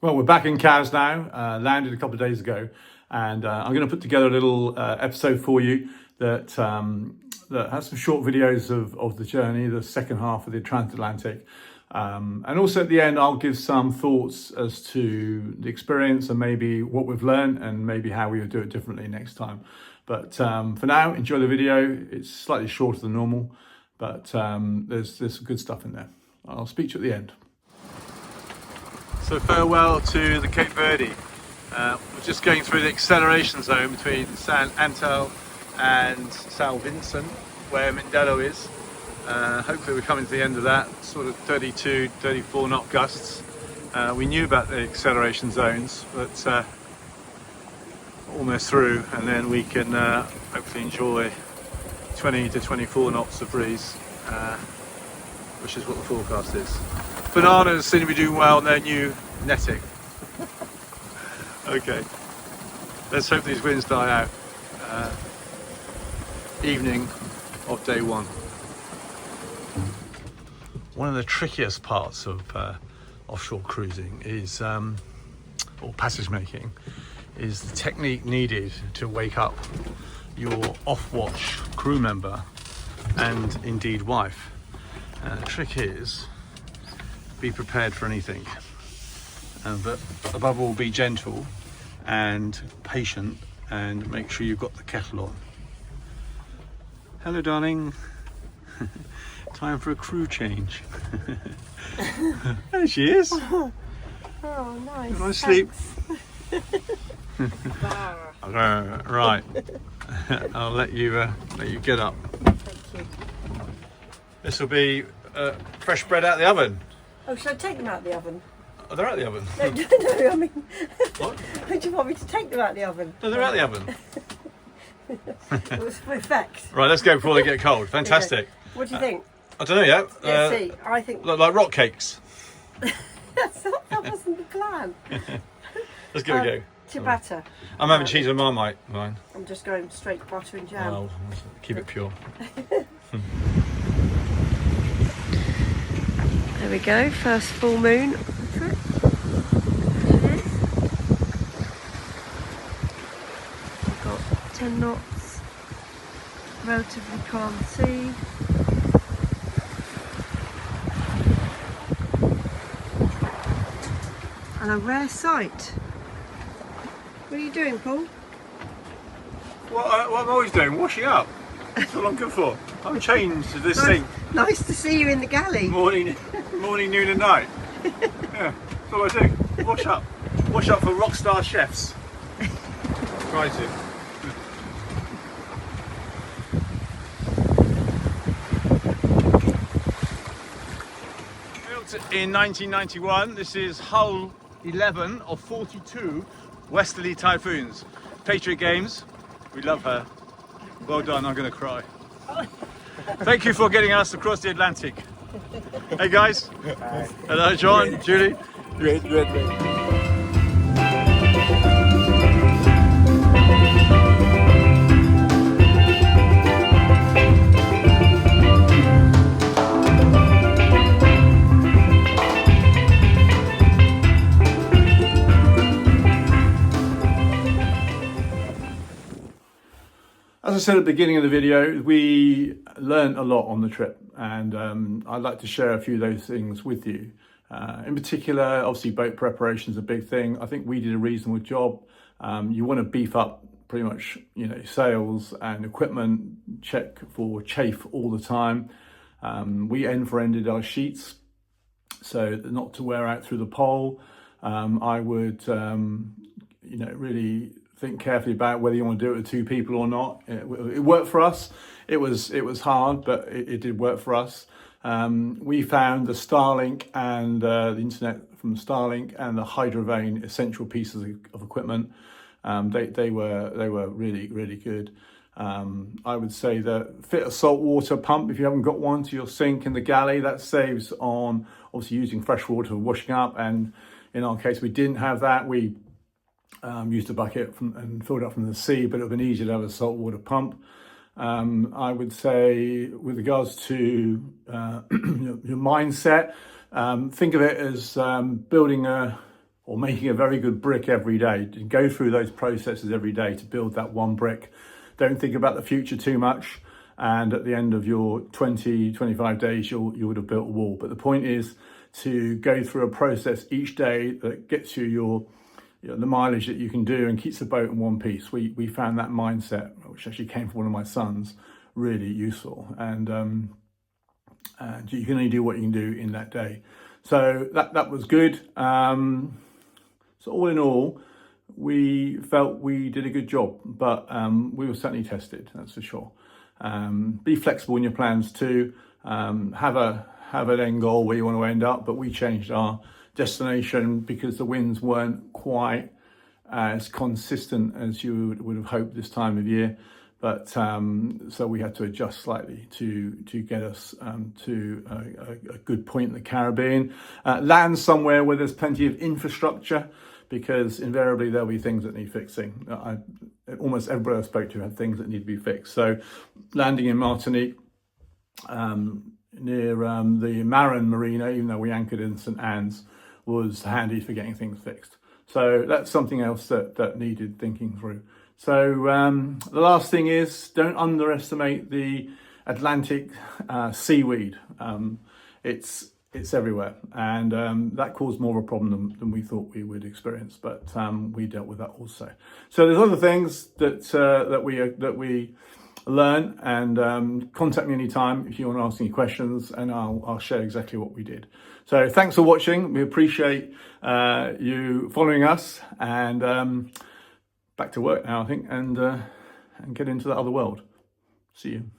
Well, we're back in Cowes now, landed a couple of days ago, and I'm going to put together a little episode for you that has some short videos of the journey, the second half of the transatlantic. And also at the end, I'll give some thoughts as to the experience and maybe what we've learned and maybe how we would do it differently next time. But for now, enjoy the video. It's slightly shorter than normal, but there's some good stuff in there. I'll speak to you at the end. So farewell to the Cape Verde. We're just going through the acceleration zone between San Antel and São Vincent, where Mindelo is. Hopefully we're coming to the end of that, sort of 32, 34 knot gusts. We knew about the acceleration zones, but almost through, and then we can hopefully enjoy 20 to 24 knots of breeze, which is what the forecast is. Bananas seem to be doing well on their new netting. Okay, let's hope these winds die out. Evening of day one. One of the trickiest parts of offshore cruising is, or passage making, is the technique needed to wake up your off-watch crew member and indeed wife. The trick is, be prepared for anything, but above all be gentle and patient and make sure you've got the kettle on. Hello darling, time for a crew change. There she is. Oh nice. Nice sleep. Right, I'll let you get up. Thank you. This will be fresh bread out of the oven. Oh, should I take them out of the oven? Oh, they're out of the oven. No, I mean, What? do you want me to take them out of the oven? No, they're out of the oven. It was for effect. Right, let's go before they get cold. Fantastic. What do you think? I don't know yet. Let's see. I think Look like rock cakes. that wasn't the plan. Let's give it a go. Ciabatta. I'm having cheese and Marmite, mine. I'm just going straight to butter and jam. Well, keep it pure. There we go, first full moon of the trip. We've got 10 knots, relatively calm sea. And a rare sight. What are you doing, Paul? What I'm always doing, washing up. That's what I'm good for. I'm changed to this thing. Nice to see you in the galley. Morning, noon and night. Yeah, that's what I do. Wash up. Wash up for rock star chefs. Try to. Built in 1991, this is hull 11 of 42 westerly typhoons. Patriot Games, we love her. Well done, I'm going to cry. Thank you for getting us across the Atlantic. Hey guys. Hi. Hello John, Julie. Great. As I said at the beginning of the video, we learned a lot on the trip, and I'd like to share a few of those things with you. In particular, obviously boat preparation is a big thing. I think we did a reasonable job. You want to beef up pretty much, sails and equipment, check for chafe all the time. We end-for-ended our sheets, so not to wear out through the pole. I would, really think carefully about whether you want to do it with two people or not. It worked for us. It was hard, but it did work for us. We found the Starlink and the internet from Starlink and the Hydrovane essential pieces of equipment. They were really good. I would say that fit a saltwater pump if you haven't got one to your sink in the galley. That saves on obviously using fresh water for washing up, and in our case we didn't have that. We used a bucket and filled up from the sea, but it would have been easier to have a saltwater pump. I would say with regards to your mindset, think of it as building a or making a very good brick every day. Go through those processes every day to build that one brick. Don't think about the future too much. And at the end of your 20, 25 days, you would have built a wall. But the point is to go through a process each day that gets you the mileage that you can do and keeps the boat in one piece. We found that mindset, which actually came from one of my sons, really useful. And you can only do what you can do in that day. So that was good. So all in all, we felt we did a good job, but we were certainly tested, that's for sure. Be flexible in your plans too. Have an end goal where you want to end up, but we changed our destination because the winds weren't quite as consistent as you would have hoped this time of year. But so we had to adjust slightly to get us to a good point in the Caribbean. Land somewhere where there's plenty of infrastructure, because invariably there'll be things that need fixing. Almost everybody I spoke to had things that need to be fixed. So landing in Martinique, near the Marin Marina, even though we anchored in St. Anne's, was handy for getting things fixed. So that's something else that needed thinking through. So the last thing is, don't underestimate the Atlantic seaweed. It's everywhere, and that caused more of a problem than we thought we would experience. But we dealt with that also. So there's other things that we learn, and contact me anytime if you want to ask any questions, and I'll share exactly what we did. So thanks for watching. We appreciate you following us, and back to work now, I think, and get into the other world. See you.